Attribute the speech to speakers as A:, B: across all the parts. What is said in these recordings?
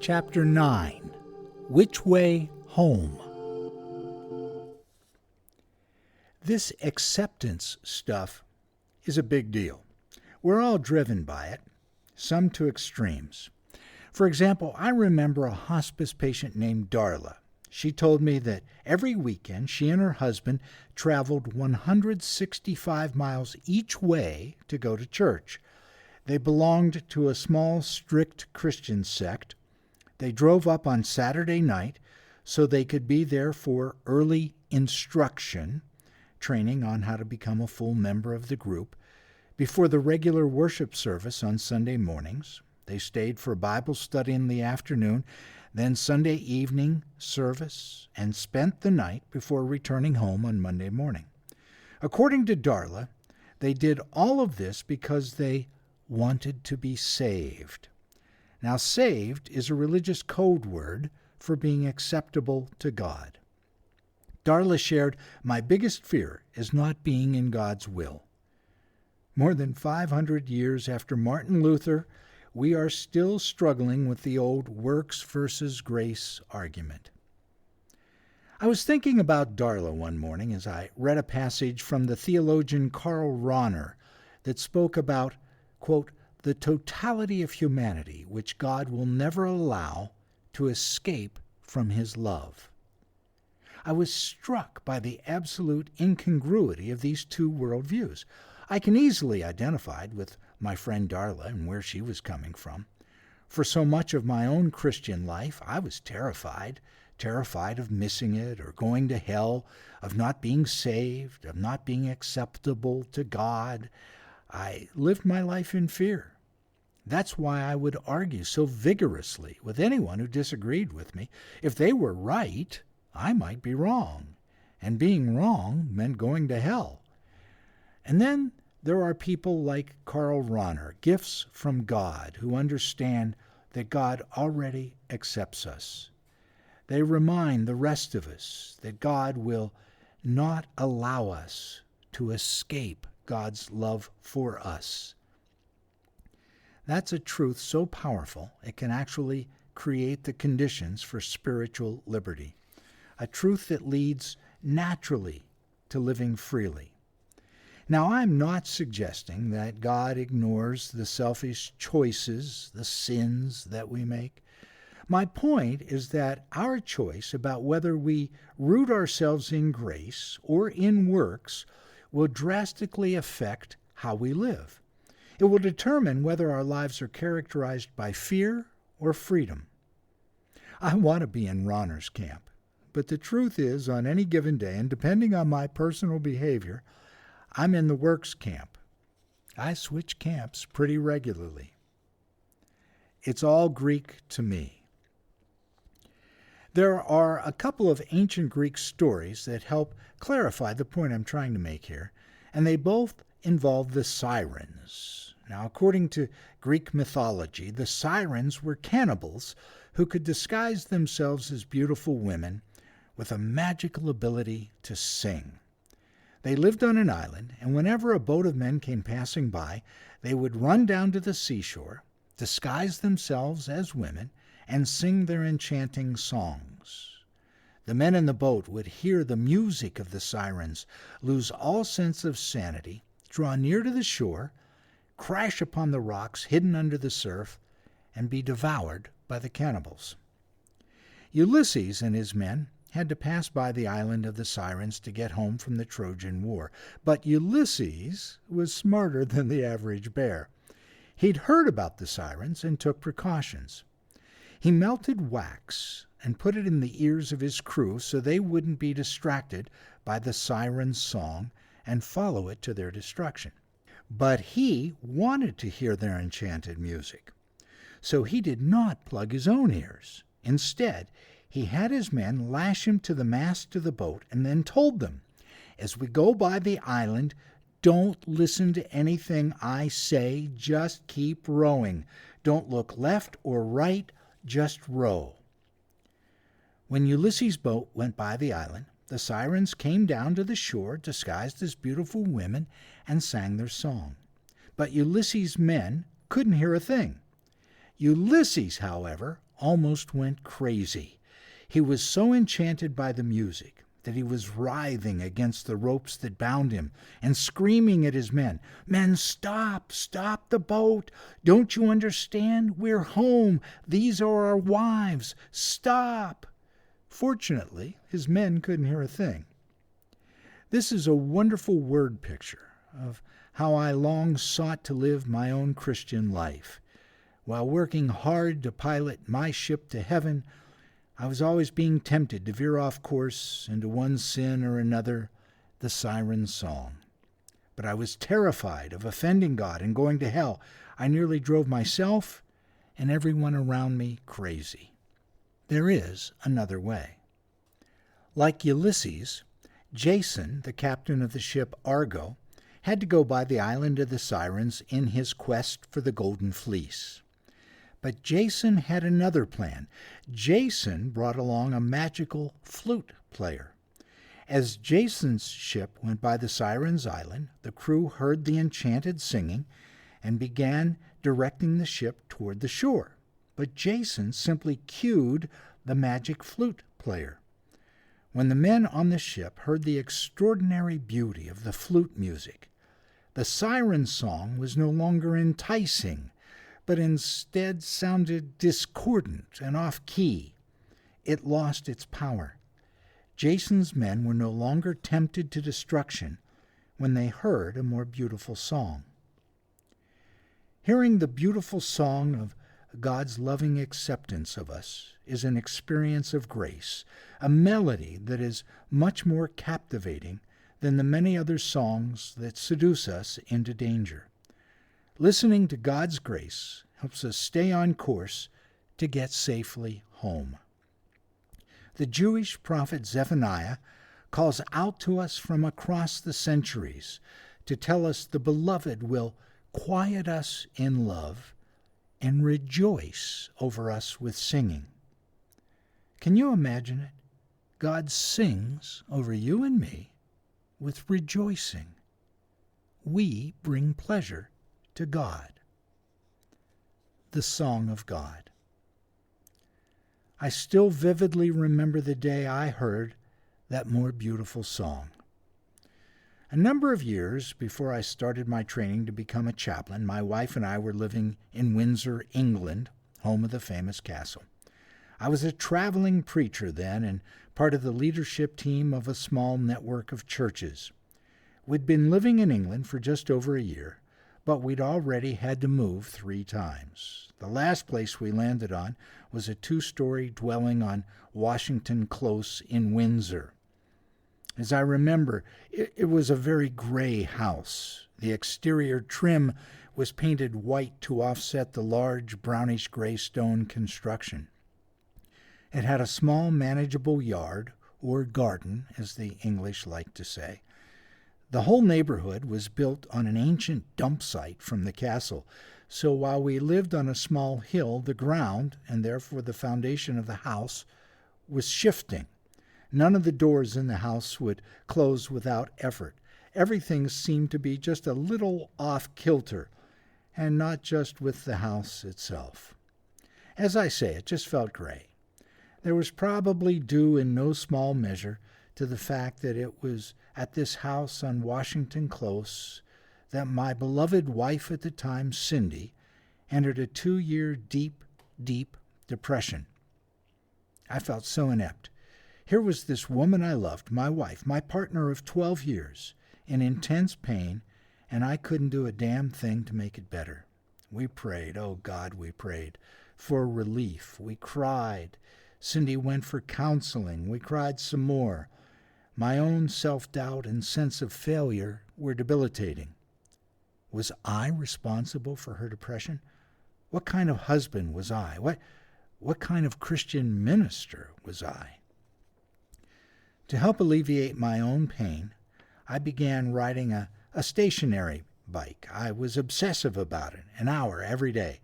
A: Chapter 9. Which Way Home? This acceptance stuff is a big deal. We're all driven by it, some to extremes. For example, I remember a hospice patient named Darla. She told me that every weekend she and her husband traveled 165 miles each way to go to church. They belonged to a small, strict Christian sect. They drove up on Saturday night so they could be there for early instruction, training on how to become a full member of the group, before the regular worship service on Sunday mornings. They stayed for Bible study in the afternoon, then Sunday evening service, and spent the night before returning home on Monday morning. According to Darla, they did all of this because they wanted to be saved. Now, saved is a religious code word for being acceptable to God. Darla shared, "My biggest fear is not being in God's will." More than 500 years after Martin Luther, we are still struggling with the old works versus grace argument. I was thinking about Darla one morning as I read a passage from the theologian Karl Rahner that spoke about, quote, the totality of humanity which God will never allow to escape from his love. I was struck by the absolute incongruity of these two worldviews. I can easily identify with my friend Darla and where she was coming from. For so much of my own Christian life, I was terrified of missing it or going to hell, of not being saved, of not being acceptable to God. I lived my life in fear. That's why I would argue so vigorously with anyone who disagreed with me. If they were right, I might be wrong, and being wrong meant going to hell. And then there are people like Karl Rahner, gifts from God, who understand that God already accepts us. They remind the rest of us that God will not allow us to escape God's love for us. That's a truth so powerful it can actually create the conditions for spiritual liberty. A truth that leads naturally to living freely. Now, I'm not suggesting that God ignores the selfish choices, the sins that we make. My point is that our choice about whether we root ourselves in grace or in works will drastically affect how we live. It will determine whether our lives are characterized by fear or freedom. I want to be in Rahner's camp, but the truth is, on any given day, and depending on my personal behavior, I'm in the works camp. I switch camps pretty regularly. It's all Greek to me. There are a couple of ancient Greek stories that help clarify the point I'm trying to make here, and they both involve the sirens. Now, according to Greek mythology, the sirens were cannibals who could disguise themselves as beautiful women with a magical ability to sing. They lived on an island, and whenever a boat of men came passing by, they would run down to the seashore, disguise themselves as women, and sing their enchanting songs. The men in the boat would hear the music of the sirens, lose all sense of sanity, draw near to the shore, crash upon the rocks hidden under the surf, and be devoured by the cannibals. Ulysses and his men had to pass by the island of the sirens to get home from the Trojan War. But Ulysses was smarter than the average bear. He'd heard about the sirens and took precautions. He melted wax and put it in the ears of his crew so they wouldn't be distracted by the siren's song and follow it to their destruction. But he wanted to hear their enchanted music, so he did not plug his own ears. Instead, he had his men lash him to the mast of the boat and then told them, "As we go by the island, don't listen to anything I say, just keep rowing. Don't look left or right, just row." When Ulysses' boat went by the island, the sirens came down to the shore disguised as beautiful women and sang their song. But Ulysses' men couldn't hear a thing. Ulysses, however, almost went crazy. He was so enchanted by the music that he was writhing against the ropes that bound him and screaming at his men, "Men, stop! Stop the boat! Don't you understand? We're home! These are our wives! Stop!" Fortunately, his men couldn't hear a thing. This is a wonderful word picture of how I long sought to live my own Christian life. While working hard to pilot my ship to heaven, I was always being tempted to veer off course into one sin or another, the siren song. But I was terrified of offending God and going to hell. I nearly drove myself and everyone around me crazy. There is another way. Like Ulysses, Jason, the captain of the ship Argo, had to go by the island of the Sirens in his quest for the Golden Fleece. But Jason had another plan. Jason brought along a magical flute player. As Jason's ship went by the Sirens' Island, the crew heard the enchanted singing and began directing the ship toward the shore. But Jason simply cued the magic flute player. When the men on the ship heard the extraordinary beauty of the flute music, the siren song was no longer enticing, but instead sounded discordant and off-key. It lost its power. Jason's men were no longer tempted to destruction when they heard a more beautiful song. Hearing the beautiful song of God's loving acceptance of us is an experience of grace, a melody that is much more captivating than the many other songs that seduce us into danger. Listening to God's grace helps us stay on course to get safely home. The Jewish prophet Zephaniah calls out to us from across the centuries to tell us the Beloved will quiet us in love and rejoice over us with singing. Can you imagine it? God sings over you and me with rejoicing. We bring pleasure to God. The Song of God. I still vividly remember the day I heard that more beautiful song. A number of years before I started my training to become a chaplain, my wife and I were living in Windsor, England, home of the famous castle. I was a traveling preacher then and part of the leadership team of a small network of churches. We'd been living in England for just over a year, but we'd already had to move 3 times. The last place we landed on was a 2-story dwelling on Washington Close in Windsor. As I remember, it was a very gray house. The exterior trim was painted white to offset the large brownish-gray stone construction. It had a small, manageable yard, or garden, as the English like to say. The whole neighborhood was built on an ancient dump site from the castle, so while we lived on a small hill, the ground, and therefore the foundation of the house, was shifting. None of the doors in the house would close without effort. Everything seemed to be just a little off-kilter, and not just with the house itself. As I say, it just felt gray. There was probably due in no small measure to the fact that it was at this house on Washington Close that my beloved wife at the time, Cindy, entered a 2-year deep, deep depression. I felt so inept. Here was this woman I loved, my wife, my partner of 12 years, in intense pain, and I couldn't do a damn thing to make it better. We prayed, oh God, we prayed, for relief. We cried. Cindy went for counseling. We cried some more. My own self-doubt and sense of failure were debilitating. Was I responsible for her depression? What kind of husband was I? What kind of Christian minister was I? To help alleviate my own pain, I began riding a stationary bike. I was obsessive about it, an hour every day.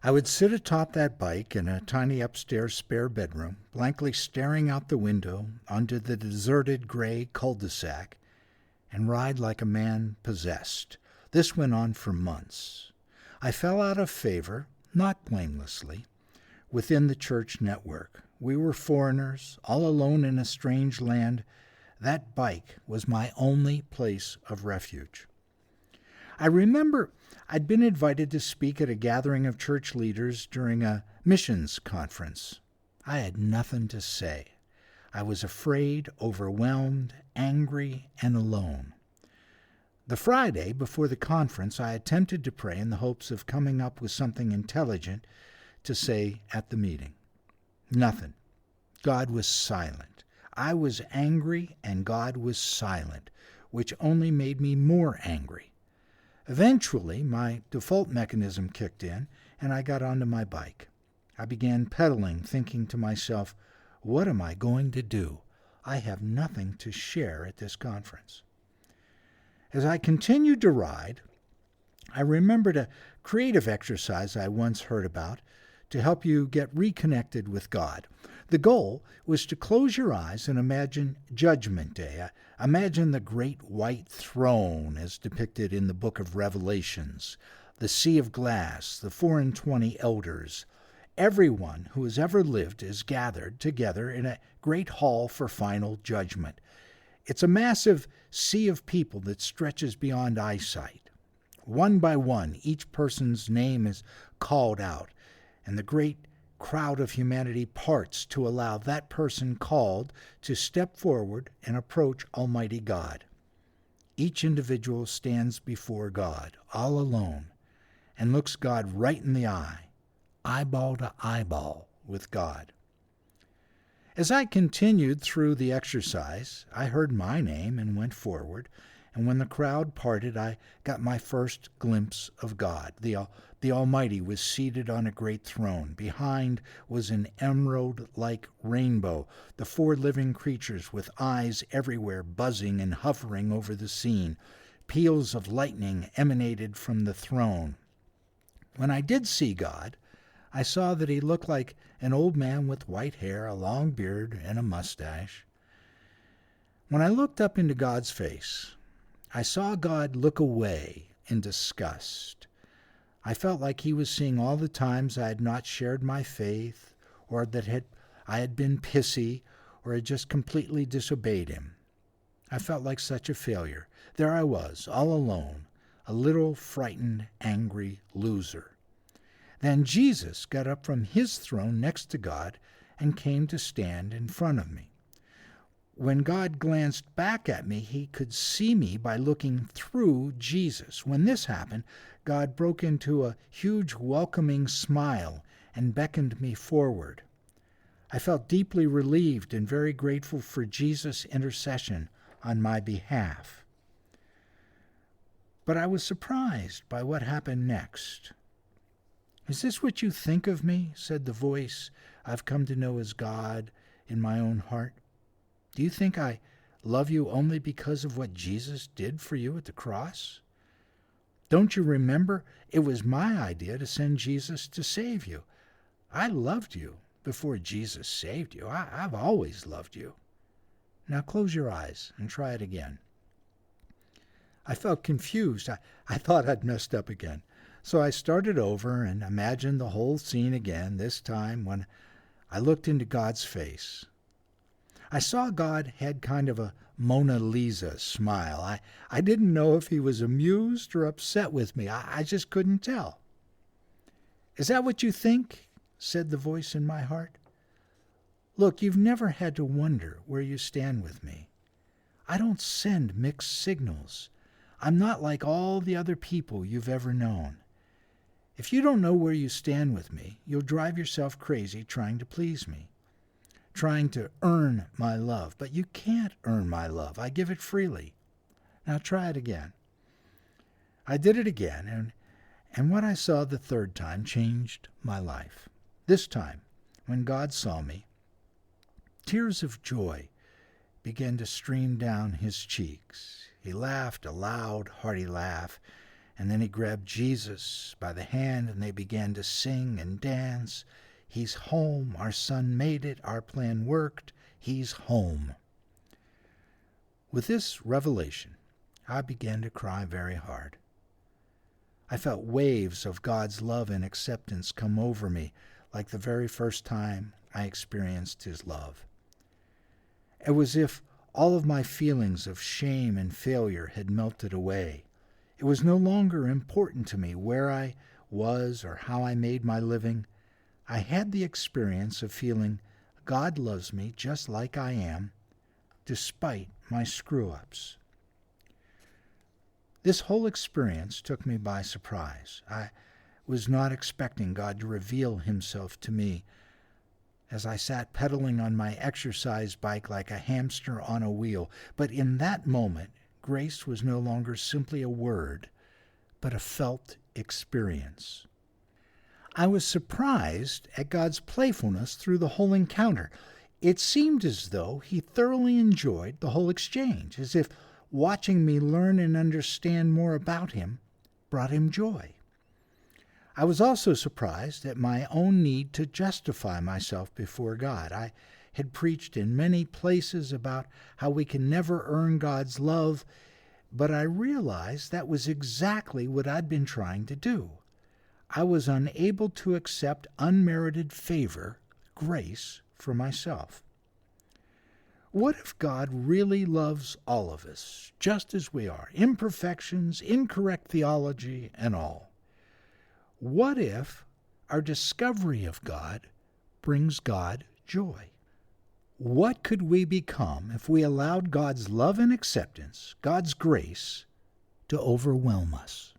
A: I would sit atop that bike in a tiny upstairs spare bedroom, blankly staring out the window onto the deserted gray cul-de-sac, and ride like a man possessed. This went on for months. I fell out of favor, not blamelessly, within the church network. We were foreigners, all alone in a strange land. That bike was my only place of refuge. I remember I'd been invited to speak at a gathering of church leaders during a missions conference. I had nothing to say. I was afraid, overwhelmed, angry, and alone. The Friday before the conference, I attempted to pray in the hopes of coming up with something intelligent to say at the meeting. Nothing. God was silent. I was angry, and God was silent, which only made me more angry. Eventually, my default mechanism kicked in, and I got onto my bike. I began pedaling, thinking to myself, what am I going to do? I have nothing to share at this conference. As I continued to ride, I remembered a creative exercise I once heard about to help you get reconnected with God. The goal was to close your eyes and imagine Judgment Day. Imagine the great white throne as depicted in the book of Revelations, the sea of glass, the 24 elders. Everyone who has ever lived is gathered together in a great hall for final judgment. It's a massive sea of people that stretches beyond eyesight. One by one, each person's name is called out, and the great crowd of humanity parts to allow that person called to step forward and approach Almighty God. Each individual stands before God, all alone, and looks God right in the eye, eyeball to eyeball with God. As I continued through the exercise, I heard my name and went forward, and when the crowd parted, I got my first glimpse of God. The Almighty was seated on a great throne. Behind was an emerald-like rainbow, the 4 living creatures with eyes everywhere buzzing and hovering over the scene. Peals of lightning emanated from the throne. When I did see God, I saw that he looked like an old man with white hair, a long beard, and a mustache. When I looked up into God's face, I saw God look away in disgust. I felt like he was seeing all the times I had not shared my faith, or that I had been pissy, or had just completely disobeyed him. I felt like such a failure. There I was, all alone, a little frightened, angry loser. Then Jesus got up from his throne next to God and came to stand in front of me. When God glanced back at me, he could see me by looking through Jesus. When this happened, God broke into a huge welcoming smile and beckoned me forward. I felt deeply relieved and very grateful for Jesus' intercession on my behalf. But I was surprised by what happened next. "Is this what you think of me?" said the voice I've come to know as God in my own heart. "Do you think I love you only because of what Jesus did for you at the cross? Don't you remember? It was my idea to send Jesus to save you. I loved you before Jesus saved you. I've always loved you. Now close your eyes and try it again." I felt confused. I thought I'd messed up again. So I started over and imagined the whole scene again, this time when I looked into God's face. I saw God had kind of a Mona Lisa smile. I didn't know if he was amused or upset with me. I just couldn't tell. "Is that what you think?" said the voice in my heart. "Look, you've never had to wonder where you stand with me. I don't send mixed signals. I'm not like all the other people you've ever known. If you don't know where you stand with me, you'll drive yourself crazy trying to please me, trying to earn my love. But you can't earn my love. I give it freely. Now try it again." I did it again, and what I saw the third time changed my life. This time, when God saw me, tears of joy began to stream down his cheeks. He laughed a loud, hearty laugh, and then he grabbed Jesus by the hand, and they began to sing and dance. "He's home. Our son made it. Our plan worked. He's home." With this revelation, I began to cry very hard. I felt waves of God's love and acceptance come over me, like the very first time I experienced His love. It was as if all of my feelings of shame and failure had melted away. It was no longer important to me where I was or how I made my living. I had the experience of feeling God loves me just like I am, despite my screw-ups. This whole experience took me by surprise. I was not expecting God to reveal Himself to me as I sat pedaling on my exercise bike like a hamster on a wheel. But in that moment, grace was no longer simply a word, but a felt experience. I was surprised at God's playfulness through the whole encounter. It seemed as though He thoroughly enjoyed the whole exchange, as if watching me learn and understand more about Him brought Him joy. I was also surprised at my own need to justify myself before God. I had preached in many places about how we can never earn God's love, but I realized that was exactly what I'd been trying to do. I was unable to accept unmerited favor, grace, for myself. What if God really loves all of us, just as we are, imperfections, incorrect theology, and all? What if our discovery of God brings God joy? What could we become if we allowed God's love and acceptance, God's grace, to overwhelm us?